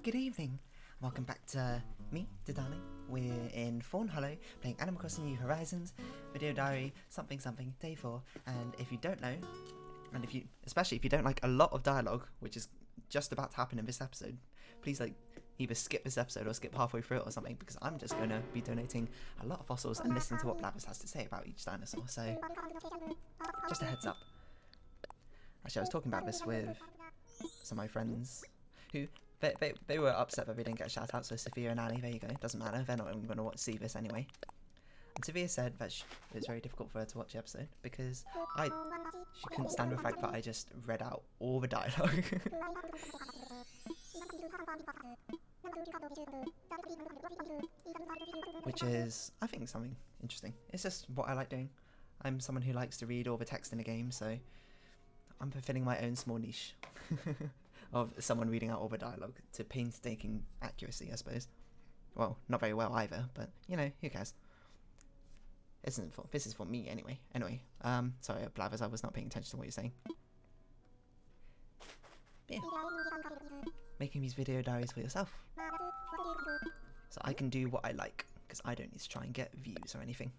Good evening. Welcome back to me, Didani. We're in Fawnhollow, playing Animal Crossing New Horizons, Video Diary, something, day 4. And if you don't know, and especially if you don't like a lot of dialogue, which is just about to happen in this episode, please either skip this episode or skip halfway through it or something, because I'm just going to be donating a lot of fossils and listening to what Blathers has to say about each dinosaur. So, just a heads up. Actually, I was talking about this with some of my friends who they were upset that they didn't get a shout out. So Sophia and Annie, there you go. Doesn't matter. They're not even going to see this anyway. And Sophia said that it was very difficult for her to watch the episode because she couldn't stand the fact that I just read out all the dialogue. Which is, I think, something interesting. It's just what I like doing. I'm someone who likes to read all the text in a game, so I'm fulfilling my own small niche of someone reading out all the dialogue to painstaking accuracy, I suppose. Well, not very well either, but, you know, who cares? This is for me anyway. Anyway, sorry, Blathers, I was not paying attention to what you're saying. Yeah. Making these video diaries for yourself. So I can do what I like, because I don't need to try and get views or anything.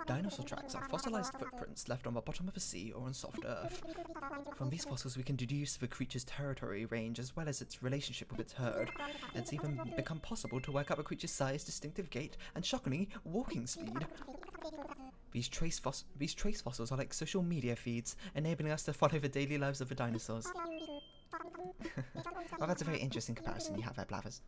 Dinosaur tracks are fossilized footprints left on the bottom of the sea or on soft earth. From these fossils we can deduce the creature's territory range as well as its relationship with its herd. It's even become possible to work out the creature's size, distinctive gait, and shockingly, walking speed. These trace fossils are like social media feeds, enabling us to follow the daily lives of the dinosaurs. Well, that's a very interesting comparison you have there, Blathers.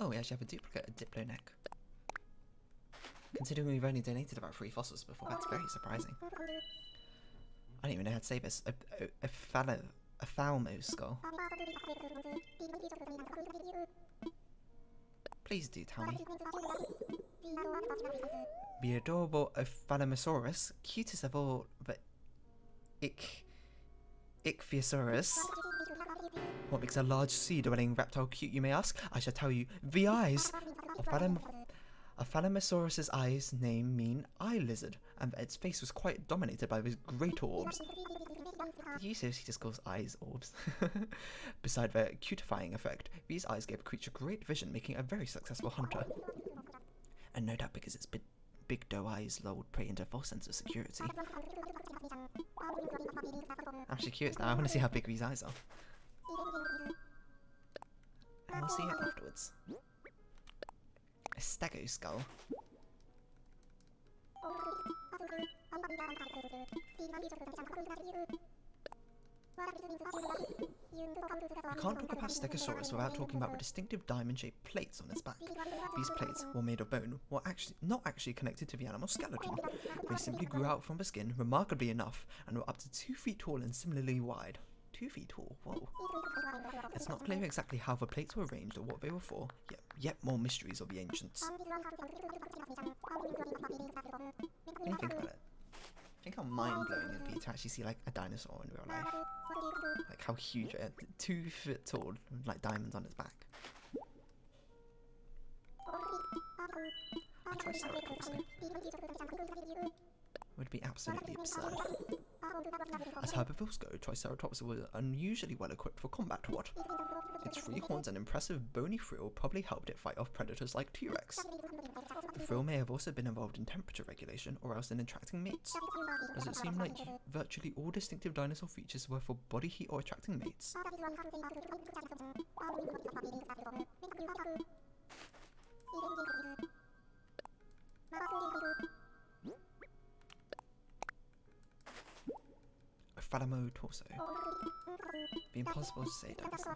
Oh, we actually have a duplicate, a Diplo neck. Considering we've only donated about 3 fossils before, that's very surprising. I don't even know how to say this. A Thalmo skull. Please do tell me. The adorable Ophthalmosaurus, cutest of all the Ichthyosaurus. What makes a large sea-dwelling reptile cute, you may ask? I shall tell you. The eyes! Ophthalmosaurus's eyes name mean eye lizard, and its face was quite dominated by those great orbs. The usage just calls eyes orbs. Beside their cutifying effect, these eyes gave a creature great vision, making a very successful hunter. And no doubt because its big doe eyes lulled prey into a false sense of security. I'm actually curious now. I want to see how big these eyes are. And we'll see it afterwards. A stego skull. We can't talk about Stegosaurus without talking about the distinctive diamond-shaped plates on its back. These plates, while made of bone, were not actually connected to the animal's skeleton. They simply grew out from the skin, remarkably enough, and were up to 2 feet tall and similarly wide. 2 feet tall, whoa. It's not clear exactly how the plates were arranged or what they were for, yet more mysteries of the ancients. When you think about it, think how mind-blowing it would be to actually see like a dinosaur in real life. Like how huge it is. 2 foot tall, like diamonds on its back. A triceratops would be absolutely absurd. As herbivores go, Triceratops were unusually well equipped for combat. Its 3 horns and impressive bony frill probably helped it fight off predators like T-Rex. The frill may have also been involved in temperature regulation or else in attracting mates. Does it seem like virtually all distinctive dinosaur features were for body heat or attracting mates? Ophthalmo torso. Be impossible to say, dinosaur.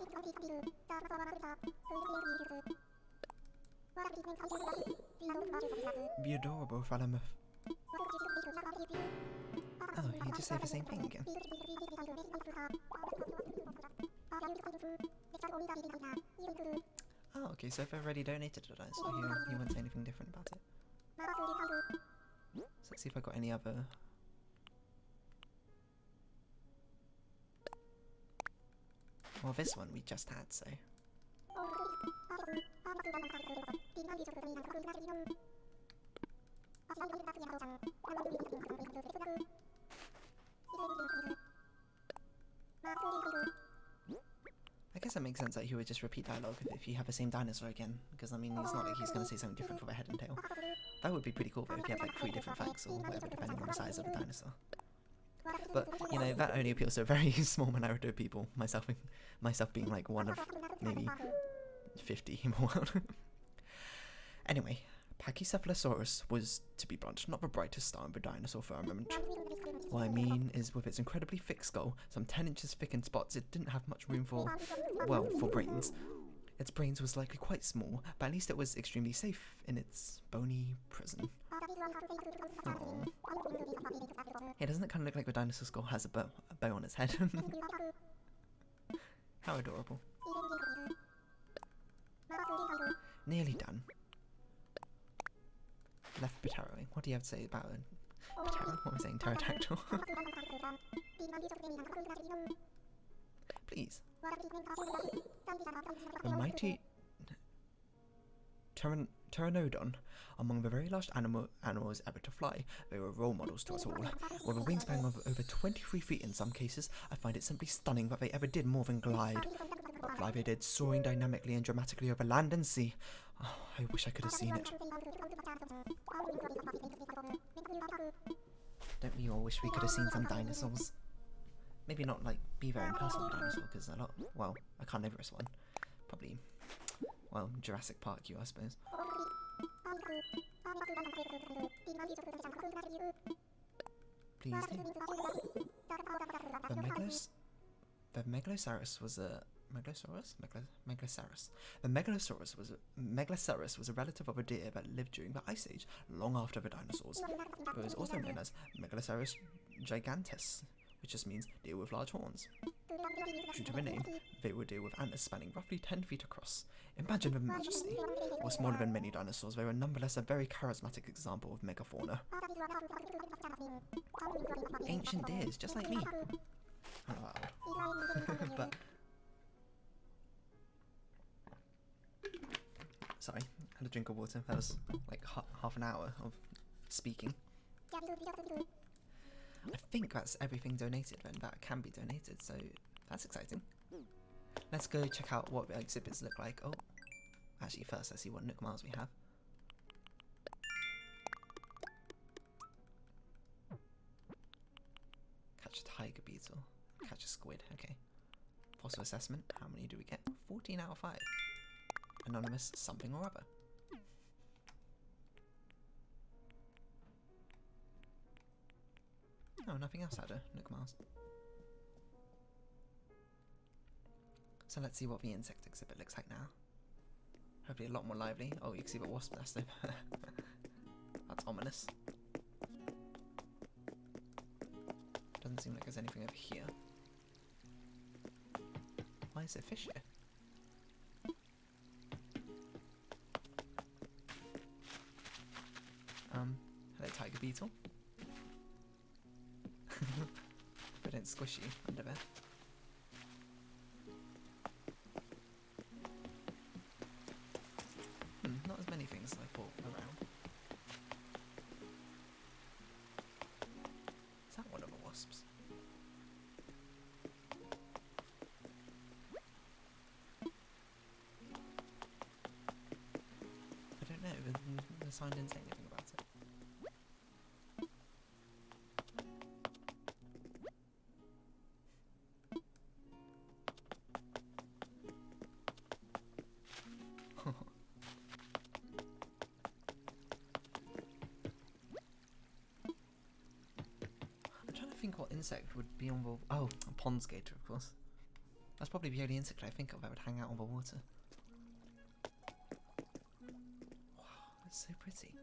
The adorable Ophthalmo. Oh, you just say the same thing again. Oh, okay, so if I've already donated to a dinosaur, he won't say anything different about it. So let's see if I got any other. Well, this one we just had, so. I guess that makes sense that he would just repeat dialogue if you have the same dinosaur again, because I mean, it's not like he's going to say something different for the head and tail. That would be pretty cool though if you had like 3 different facts or whatever, depending on the size of the dinosaur. But, you know, that only appeals to a very small minority of people, myself being like one of maybe 50 in the world. Anyway, Pachycephalosaurus was, to be blunt, not the brightest star in the dinosaur firmament. What I mean is, with its incredibly thick skull, some 10 inches thick in spots, it didn't have much room for, well, for brains. Its brains was likely quite small, but at least it was extremely safe in its bony prison. Aww. Yeah, doesn't it kind of look like the dinosaur skull has a bow on its head? How adorable. Nearly done. Left pterodactyl. What do you have to say about it? What am I saying? Pterodactyl? Please. The mighty Pteranodon, among the very large animals ever to fly, they were role models to us all. With a wingspan of over 23 feet in some cases, I find it simply stunning that they ever did more than glide. Fly they did, soaring dynamically and dramatically over land and sea. Oh, I wish I could have seen it. Don't we all wish we could have seen some dinosaurs? Maybe not like beaver and personal dinosaur, because a lot, well, a carnivorous one. Probably, well, Jurassic Park, I suppose. Please do. The Megalosaurus was a Megalosaurus was a relative of a deer that lived during the Ice Age, long after the dinosaurs. It was also known as Megalosaurus giganteus, which just means deer with large horns. True to the name, they were deer with antlers spanning roughly 10 feet across. Imagine the majesty. While smaller than many dinosaurs, they were nonetheless a very charismatic example of megafauna. Ancient deers, just like me. But sorry, had a drink of water. That was like half an hour of speaking. I think that's everything donated then, that can be donated, so that's exciting. Let's go check out what the exhibits look like. Oh, actually first let's see what Nook Miles we have. Catch a tiger beetle. Catch a squid, okay. Fossil assessment, how many do we get? 14 out of 5. Anonymous something or other. Oh, nothing else out of Nook Miles. So let's see what the insect exhibit looks like now. Hopefully a lot more lively. Oh, you can see the wasp nest there. That's ominous. Doesn't seem like there's anything over here. Why is it fish here? Hello tiger beetle. But don't squish you under there. Not as many things as I thought around. Is that one of the wasps? I don't know, the sign didn't say anything about it. I'm trying to think what insect would be on the... Oh, a pond skater, of course. That's probably the only insect I think of that would hang out on the water. Wow, that's so pretty.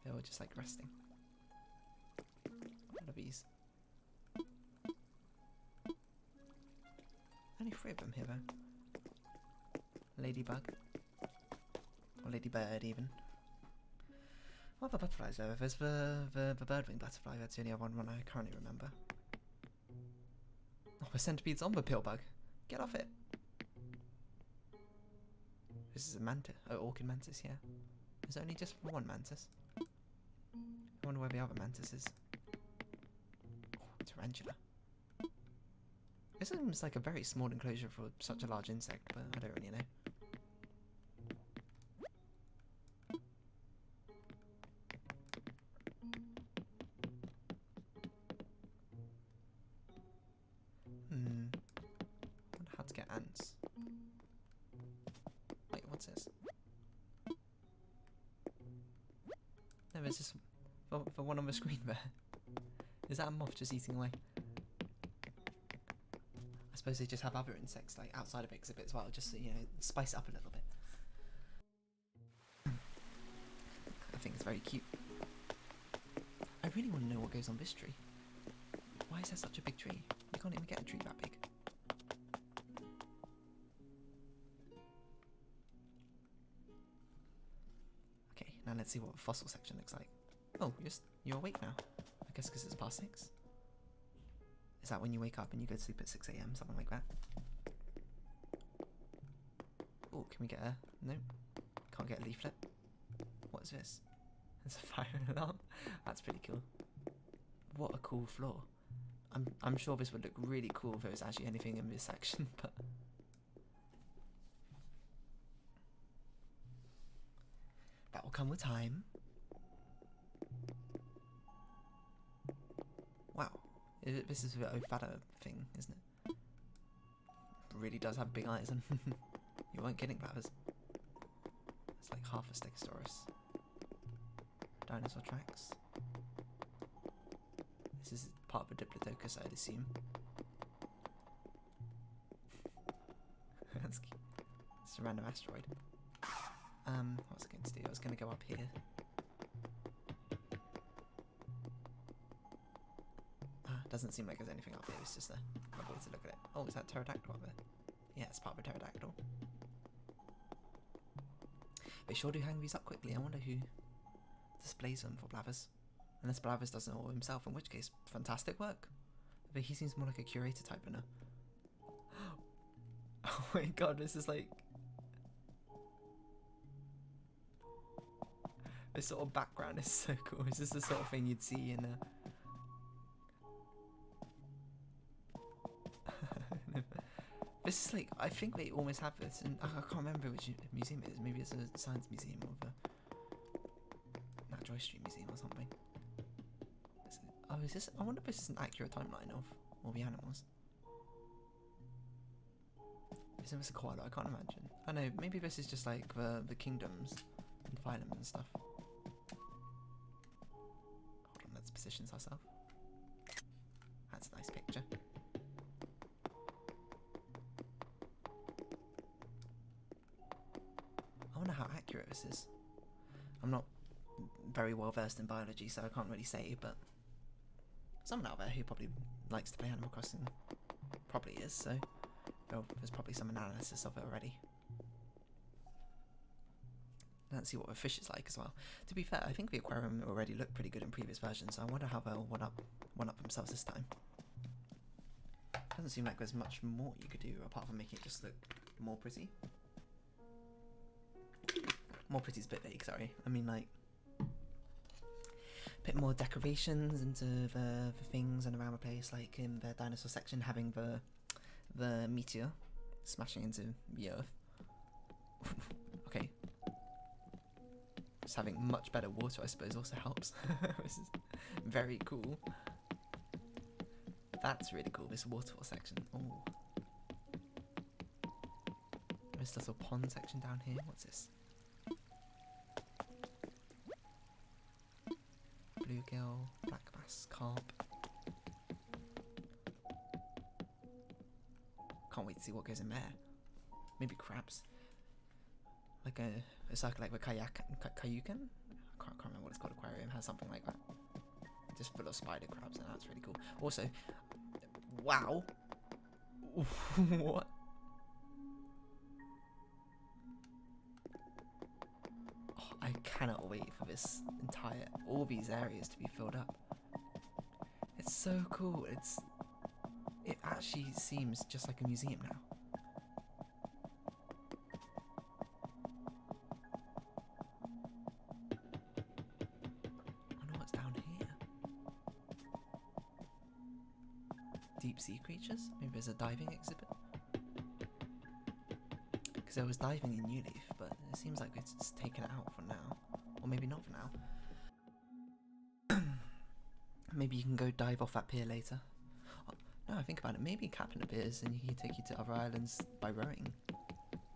They were just like resting. What are these? Only 3 of them here though. Ladybug. Or ladybird even. What other butterflies though? There's the birdwing butterfly, that's the only other one I currently remember. Oh, the centipede's on the pillbug. Get off it. This is a mantis. Oh, orchid mantis, yeah. There's only just one mantis. I wonder where the other mantis is. Oh, tarantula. This seems like a very small enclosure for such a large insect, but I don't really know. I wonder how to get ants. Wait, what's this? No, there's just the one on the screen there. Is that a moth just eating away? I suppose they just have other insects like outside of the exhibit as well, just to, you know, spice it up a little bit. I think it's very cute. I really want to know what goes on this tree. Why is there such a big tree? You can't even get a tree that big. Okay, now let's see what the fossil section looks like. Oh, you're awake now. I guess because it's past 6. Is that when you wake up and you go to sleep at 6 AM, something like that? Oh, can we get a... No. Can't get a leaflet. What is this? It's a fire alarm. That's pretty cool. What a cool floor. I'm sure this would look really cool if there was actually anything in this section, but... that will come with time. Wow. This is the Ofada thing, isn't it? Really does have big eyes, and you weren't kidding, Blathers. It's like half a Stegosaurus. Dinosaur tracks. This is part of a Diplodocus, I'd assume. That's cute. It's a random asteroid. What was I going to do? I was going to go up here. Doesn't seem like there's anything up here, it's just a way to look at it. Oh, is that pterodactyl up there? Yeah, it's part of a pterodactyl. They sure do hang these up quickly. I wonder who displays them for Blathers. Unless Blathers does it all himself, in which case, fantastic work. But he seems more like a curator type than a... Oh my god, this is like... This sort of background is so cool. Is this the sort of thing you'd see in a... This is like, I think they almost have this, and I can't remember which museum it is. Maybe it's a science museum or a natural history museum or something. Oh, is this? I wonder if this is an accurate timeline of all the animals. Isn't this a koala? I can't imagine. I know, maybe this is just like the kingdoms and phylums and stuff. Hold on, let's position ourselves. That's a nice picture. I wonder how accurate this is. I'm not very well versed in biology, so I can't really say, but someone out there who probably likes to play Animal Crossing probably is, so there's probably some analysis of it already. Let's see what the fish is like as well. To be fair, I think the aquarium already looked pretty good in previous versions, so I wonder how they'll one up themselves this time. Doesn't seem like there's much more you could do apart from making it just look more pretty. More pretty's a bit vague, sorry. I mean, like, bit more decorations into the things and around the place, like in the dinosaur section, having the meteor smashing into the earth. Okay. Just having much better water, I suppose, also helps. This is very cool. That's really cool, this waterfall section. Oh. This little pond section down here. What's this? Bluegill, black bass, carp. Can't wait to see what goes in there. Maybe crabs. Like a circle like the Kayukan? I can't remember what it's called. Aquarium has something like that. Just full of spider crabs, and that's really cool. Also, wow. What? Oh, I cannot wait for this all these areas to be filled up. It's so cool. It actually seems just like a museum now. sea creatures. Maybe there's a diving exhibit. Because there was diving in New Leaf, but it seems like it's taken it out for now. Or maybe not for now. Maybe you can go dive off that pier later. Oh, no, I think about it. Maybe Captain appears and he can take you to other islands by rowing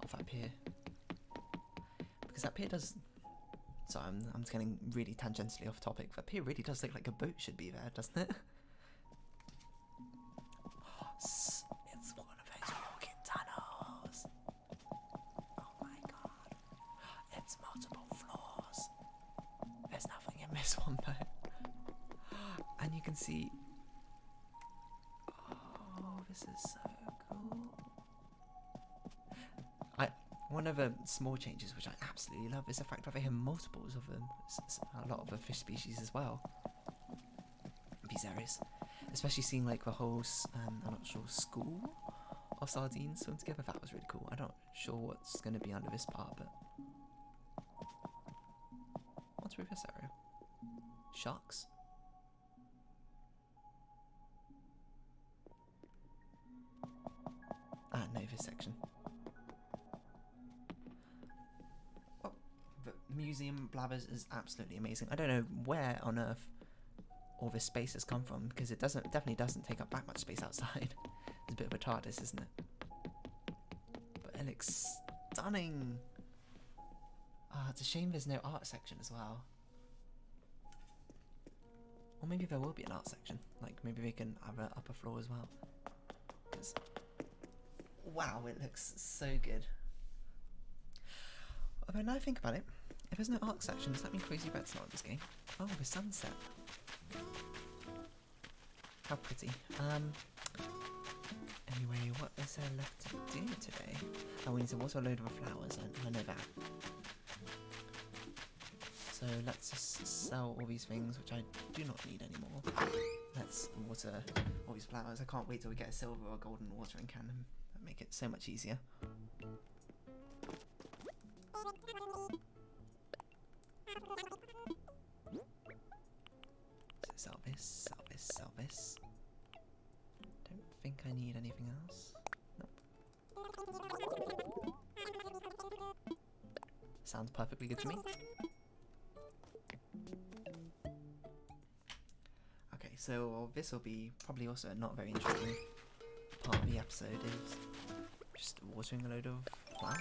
off that pier. Because that pier does... Sorry, I'm just getting really tangentially off topic. That pier really does look like a boat should be there, doesn't it? It's one of those walking tunnels. Oh my god. It's multiple floors. There's nothing in this one though. And you can see... Oh, this is so cool. One of the small changes which I absolutely love is the fact that they have multiples of them. A lot of the fish species as well. These areas. Especially seeing like the whole, I'm not sure, school of sardines swim together. That was really cool. I'm not sure what's going to be under this part, but... What's with this area? Sharks? Ah, no, this section. Oh, the museum Blathers is absolutely amazing. I don't know where on earth all this space has come from, because it definitely doesn't take up that much space outside. It's a bit of a TARDIS, isn't it? But it looks stunning. Ah, it's a shame there's no art section as well. Or maybe there will be an art section. Like maybe they can have an upper floor as well. 'Cause wow, it looks so good. Although now I think about it, if there's no art section, does that mean Crazy Red's not in this game? Oh, the sunset. How pretty. Anyway, what is there left to do today? Oh, we need to water a load of flowers, I know that. So let's just sell all these things, which I do not need anymore. Let's water all these flowers. I can't wait till we get a silver or golden watering can. That'll make it so much easier. So sell this. Don't think I need anything else. Nope. Sounds perfectly good to me. Okay, so this will be probably also a not very interesting part of the episode, is just watering a load of flowers.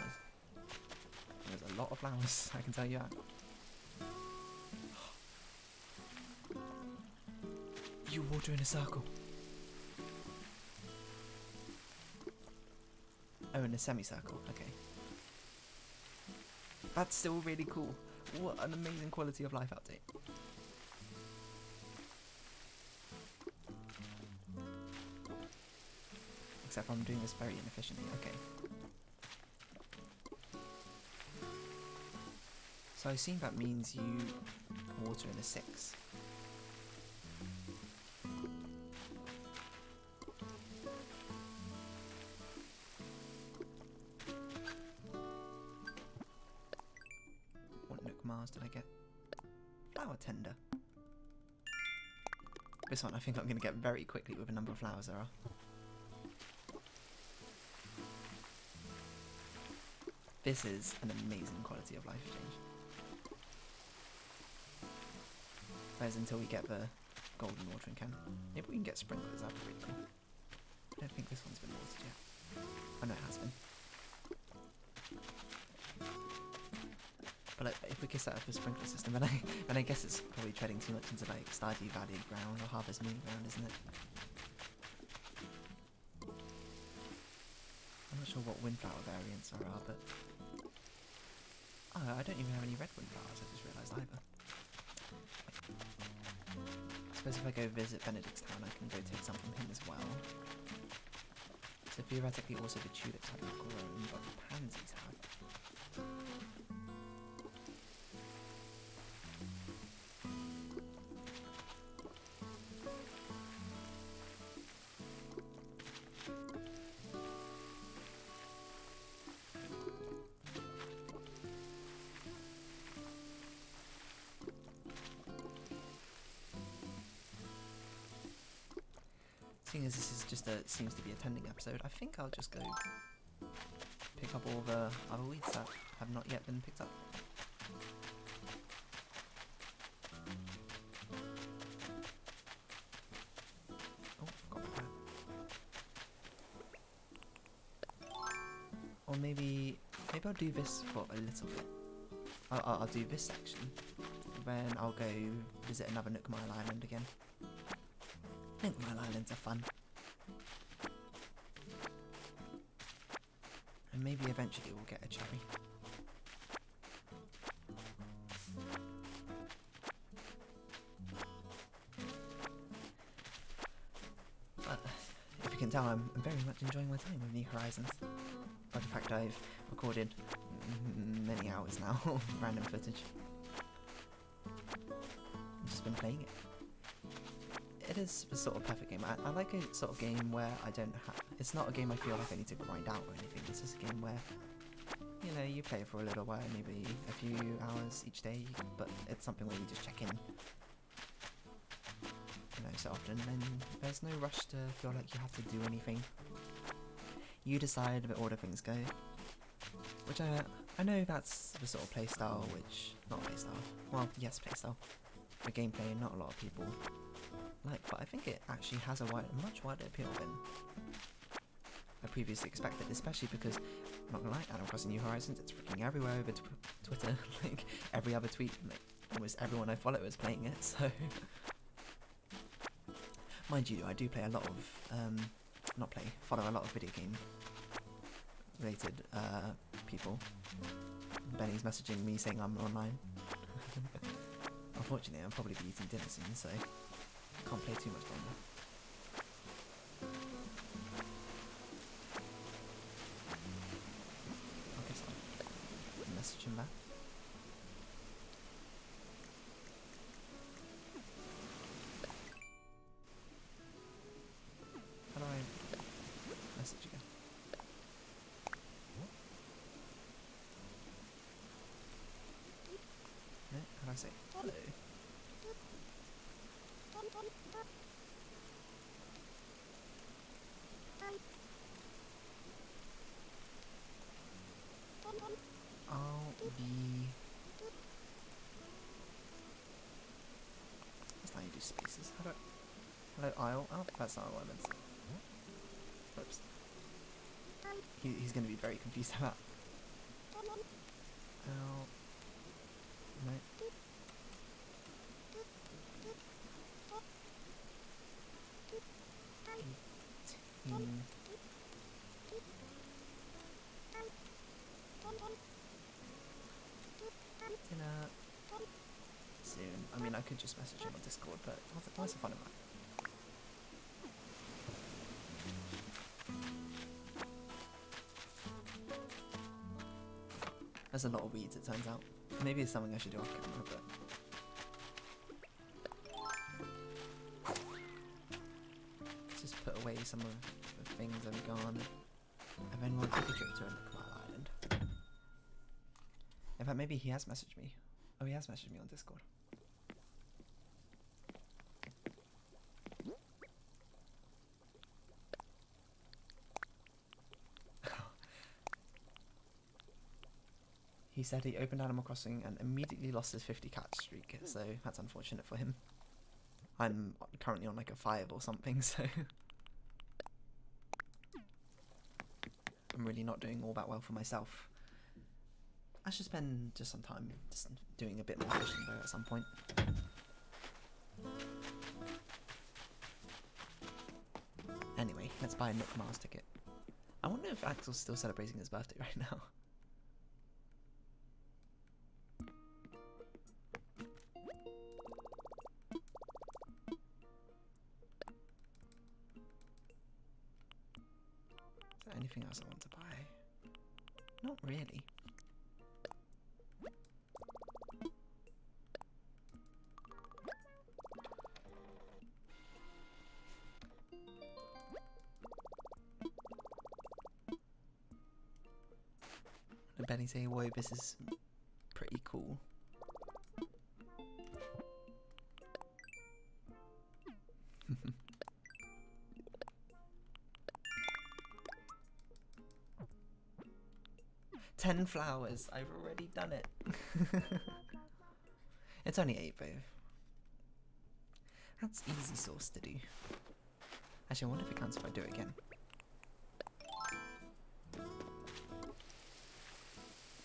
There's a lot of flowers, I can tell you that. You water in a circle. Oh, in a semicircle, okay. That's still really cool. What an amazing quality of life update. Except I'm doing this very inefficiently, okay. So I assume that means you water in a 6. What Nook Mars did I get? Flower tender. This one I think I'm going to get very quickly with the number of flowers there are. This is an amazing quality of life change. Whereas until we get the golden watering can. Maybe we can get sprinklers, that'd be really cool. I don't think this one's been watered yet. Oh no, it has been. But like, if we could set up a sprinkler system, then I guess it's probably treading too much into like Stardew Valley ground or Harvest Moon ground, isn't it? I'm not sure what windflower variants there are, but... Oh, I don't even have any red windflowers, I just realised either. I suppose if I go visit Benedict's town, I can go take some from him as well. So theoretically also the tulips haven't grown, but the pansies have. Seeing as this is just seems to be a tending episode, I think I'll just go pick up all the other weeds that have not yet been picked up. Oh, forgot about that. Or maybe I'll do this for a little bit. I'll do this section, then I'll go visit another Nook Mile Island again. Nook Mile Islands are fun. And maybe eventually we'll get a cherry. But if you can tell, I'm very much enjoying my time with New Horizons. By the fact I've recorded many hours now of random footage. I've just been playing it. It is the sort of perfect game. I like a sort of game where I don't have... It's not a game I feel like I need to grind out or anything. It's just a game where, you know, you play it for a little while, maybe a few hours each day, but it's something where you just check in, you know, so often, and there's no rush to feel like you have to do anything. You decide the order things go, which I know that's the sort of playstyle which... not playstyle, well, yes, playstyle. The gameplay not a lot of people like, but I think it actually has a much wider appeal than I previously expected, especially because, I'm not gonna lie, Animal Crossing New Horizons, it's freaking everywhere over Twitter, like, every other tweet, like, almost everyone I follow is playing it, so... Mind you, I do play a lot of, follow a lot of video game related people. Benny's messaging me saying I'm online. Unfortunately, I'll probably be eating dinner soon, so can't play too much longer. I guess I'll message him back. How do I message again? No, how do I say hello? I'll be... That's how you do spaces. How do I... Hello, Isle. Oh, that's not what I meant to say. Oops. He's going to be very confused about that. Oh. No. Dinner soon. I mean, I could just message him on Discord, but what's the fun of that? There's a lot of weeds, it turns out. Maybe it's something I should do off camera, but... just put away some of the things I've gone, and then we'll take a trip to a Nook Mile Island. In fact, maybe he has messaged me. Oh, he has messaged me on Discord. He said he opened Animal Crossing and immediately lost his 50 cat streak, so that's unfortunate for him. I'm currently on like a 5 or something, so... I'm really not doing all that well for myself. I should spend just some time just doing a bit more fishing though at some point. Anyway, let's buy a Nook Mars ticket. I wonder if Axel's still celebrating his birthday right now. Is there anything else I want to buy? Not really. And Benny saying, whoa, this is pretty cool. 10 flowers. I've already done it. It's only 8 though. That's easy sauce to do. Actually, I wonder if it counts if I do it again.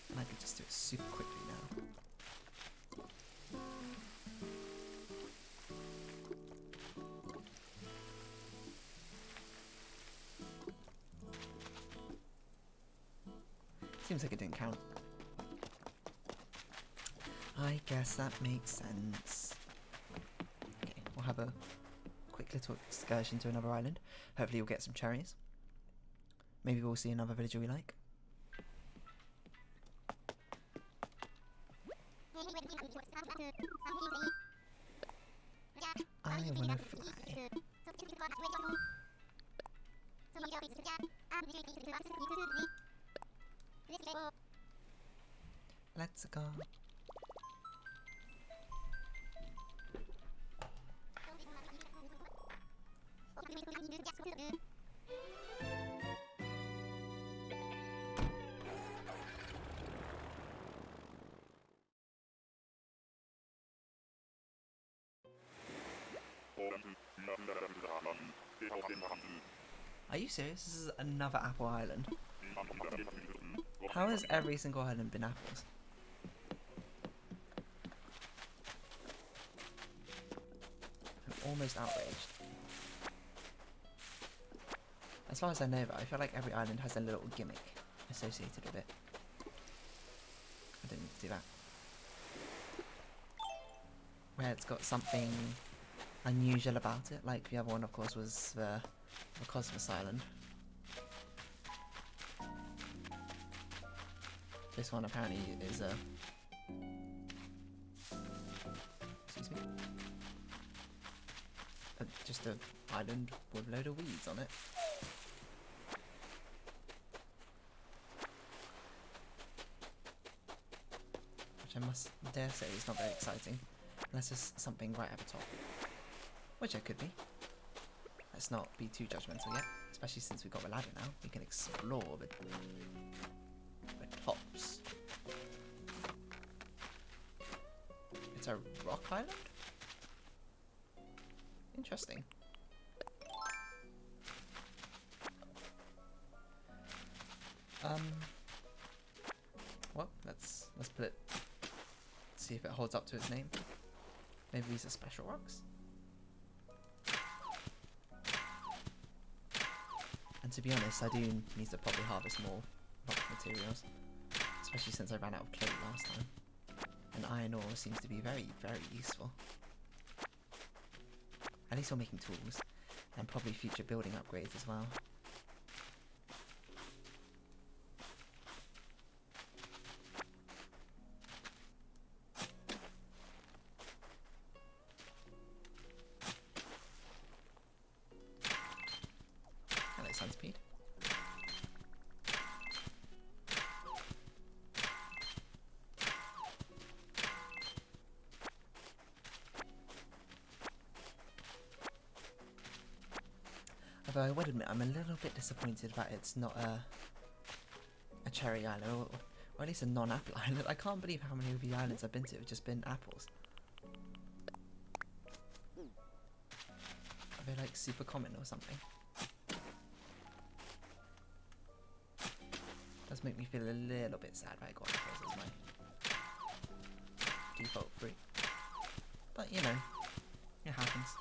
And I could just do it super quickly now. Seems like it didn't count. I guess that makes sense. Okay, we'll have a quick little excursion to another island. Hopefully we'll get some cherries. Maybe we'll see another villager we like. I wanna fly. Let's go. Are you serious? This is another apple island. How has every single island been apples? I'm almost outraged. As far as I know, though, I feel like every island has a little gimmick associated with it. I don't need to do that. Where it's got something unusual about it, like the other one, of course, was the Cosmos Island. This one apparently is a... excuse me? Just an island with a load of weeds on it. Which I must dare say is not very exciting. Unless there's something right at the top. Which it could be. Let's not be too judgmental yet. Especially since we've got the ladder now. We can explore the tops. It's a rock island? Interesting. Well, let's put it. See if it holds up to its name. Maybe these are special rocks. And to be honest, I do need to probably harvest more rock materials, especially since I ran out of clay last time. And iron ore seems to be very, very useful. At least for making tools, and probably future building upgrades as well. Hello, Sunspeed. Although I would admit, I'm a little bit disappointed that it's not a cherry island, or at least a non-apple island. I can't believe how many of the islands I've been to have just been apples. Are they like super common or something? Does make me feel a little bit sad that I got apples as my default fruit. But you know, it happens.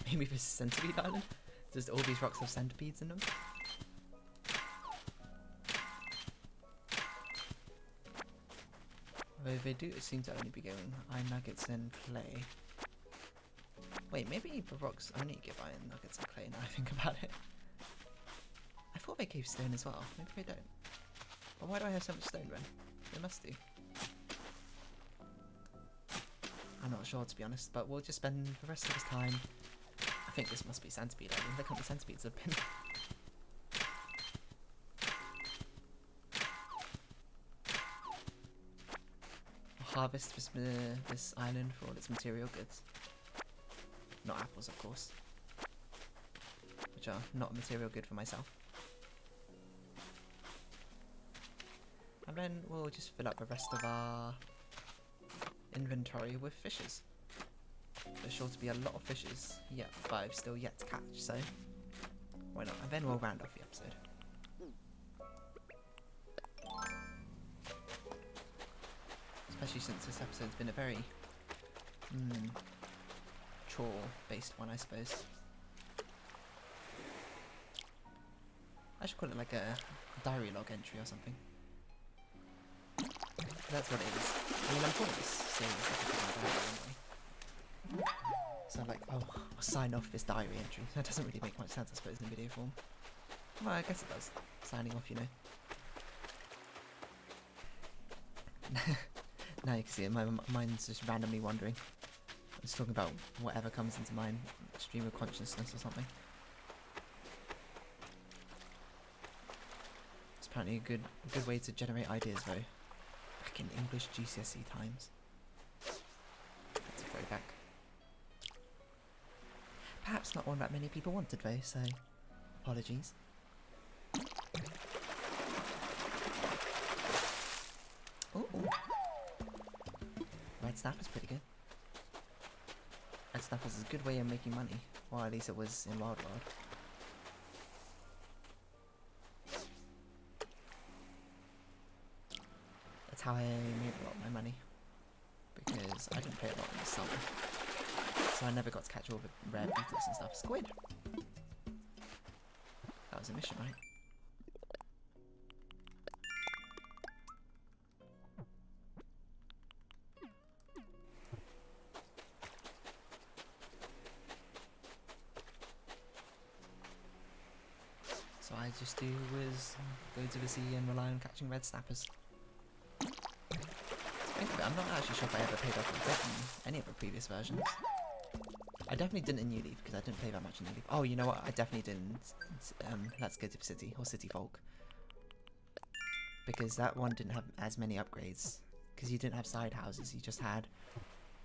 Maybe this is Centipede Island? Just all these rocks have centipedes in them? Although they do seem to only be giving iron nuggets and clay. Wait, maybe the rocks only give iron nuggets and clay now I think about it. I thought they gave stone as well. Maybe they don't. But why do I have so much stone then? They must do. I'm not sure, to be honest, but we'll just spend the rest of this time. I think this must be centipede. I mean, look how many centipedes have been. Harvest this island for all its material goods. Not apples, of course, which are not a material good for myself. And then we'll just fill up the rest of our inventory with fishes. There's sure to be a lot of fishes yet, but I've still yet to catch, so why not? And then we'll round off the episode. Especially since this episode's been a very chore-based one, I suppose. I should call it like a diary log entry or something. That's what it is. I mean, I'm calling this series like a diary anyway. So like, oh, I'll sign off this diary entry. That doesn't really make much sense, I suppose, in video form. Well, I guess it does. Signing off, you know. Now you can see it, my mind's just randomly wandering. I'm just talking about whatever comes into mind, stream of consciousness or something. It's apparently a good way to generate ideas though. Back in English GCSE times. That's a throwback. Perhaps not one that many people wanted though, so apologies. Ooh. Red snapper's pretty good. Red snapper's a good way of making money. Or at least it was in Wild World. That's how I made a lot of my money. Because I didn't play a lot in the summer. So I never got to catch all the rare beetles and stuff. Squid! That was a mission, right? So I just do was go to the sea and rely on catching red snappers. Think of it, I'm not actually sure if I ever paid off my debt in any of the previous versions. I definitely didn't in New Leaf because I didn't play that much in New Leaf. Oh, you know what? I definitely didn't. Let's Go to the City or City Folk, because that one didn't have as many upgrades. Because you didn't have side houses, you just had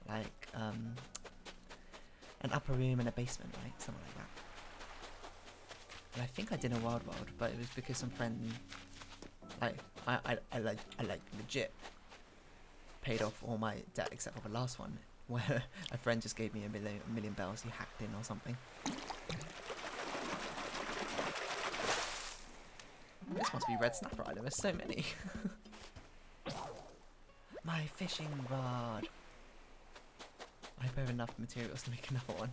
like an upper room and a basement, right? Something like that. And I think I did a Wild World, but it was because some friend, I legit paid off all my debt except for the last one, where a friend just gave me a million bells he hacked in or something. This must be Red Snapper Island, there's so many. My fishing rod. I hope I have enough materials to make another one.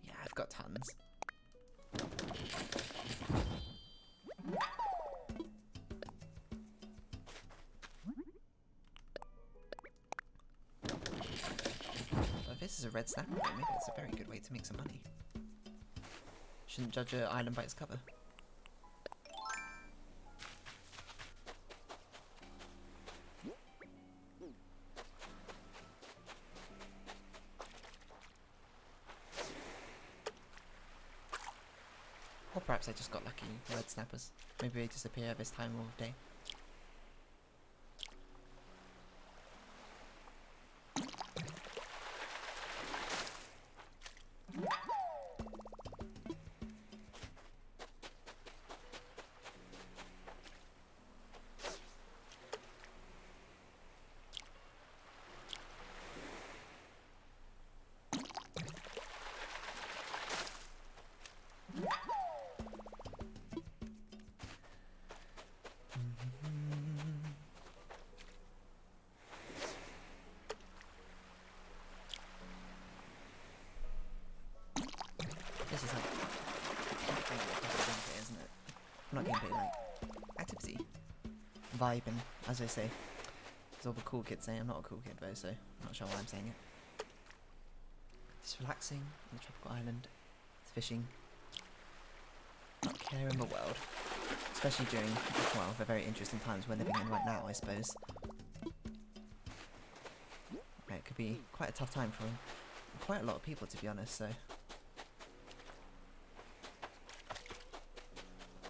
Yeah, I've got tons. But if this is a red snapper, then maybe it's a very good way to make some money. Shouldn't judge an island by its cover. Or perhaps I just got lucky red snappers. Maybe they disappear at this time of day. This is like gameplay, isn't it? Not gameplay, like activity, vibing, as I say. As all the cool kids say. I'm not a cool kid though, so I'm not sure why I'm saying it. Just relaxing on the tropical island, fishing. care in the world. Especially during, well, the very interesting times we're living in right now, I suppose. It could be quite a tough time for quite a lot of people, to be honest, so...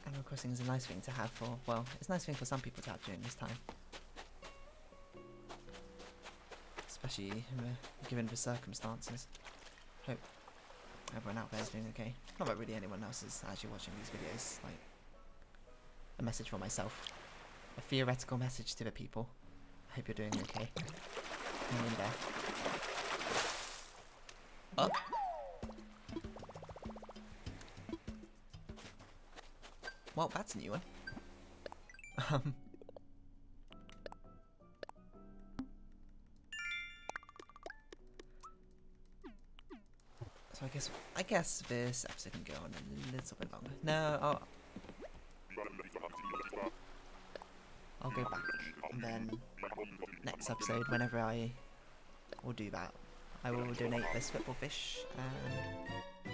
Animal Crossing is a nice thing to have for, well, it's a nice thing for some people to have during this time. Especially given the circumstances. Hope everyone out there is doing okay. Not that really anyone else is actually watching these videos. Like, a message for myself. A theoretical message to the people. I hope you're doing okay. Hang in there. Oh! Well, that's a new one. So I guess this episode can go on a little bit longer. No, I'll go back, and then next episode, whenever I will do that, I will donate this football fish and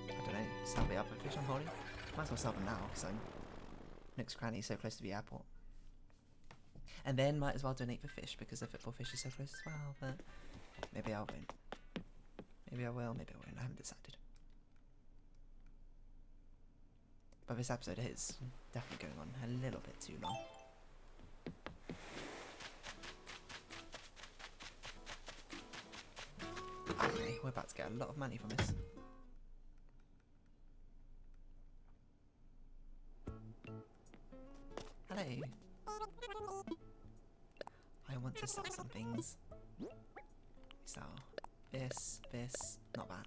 I don't know, sell the other fish I'm holding. Might as well sell them now because I'm Nook's Cranny so close to the airport. And then might as well donate the fish because the football fish is so close as well. But maybe I won't. Maybe I will, maybe I won't. I haven't decided. But this episode is definitely going on a little bit too long. Okay, we're about to get a lot of money from this. Hello. I want to sell some things. Sell this, not that.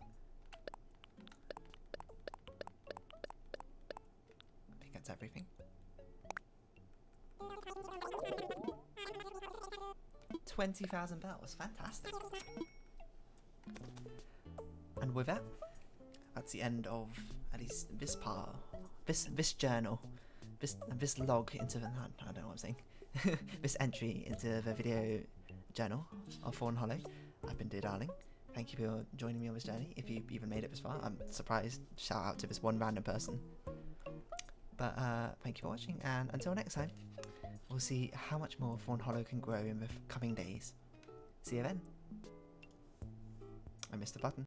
I think that's everything. 20,000 bells, fantastic. And with that, that's the end of at least this part, this journal, this log into the, I don't know what I'm saying, this entry into the video journal of Fawnhollow. I've been Dear Darling. Thank you for joining me on this journey. If you even made it this far, I'm surprised. Shout out to this one random person. But thank you for watching, and until next time, we'll see how much more Fawnhollow can grow in the coming days. See you then. I missed a button.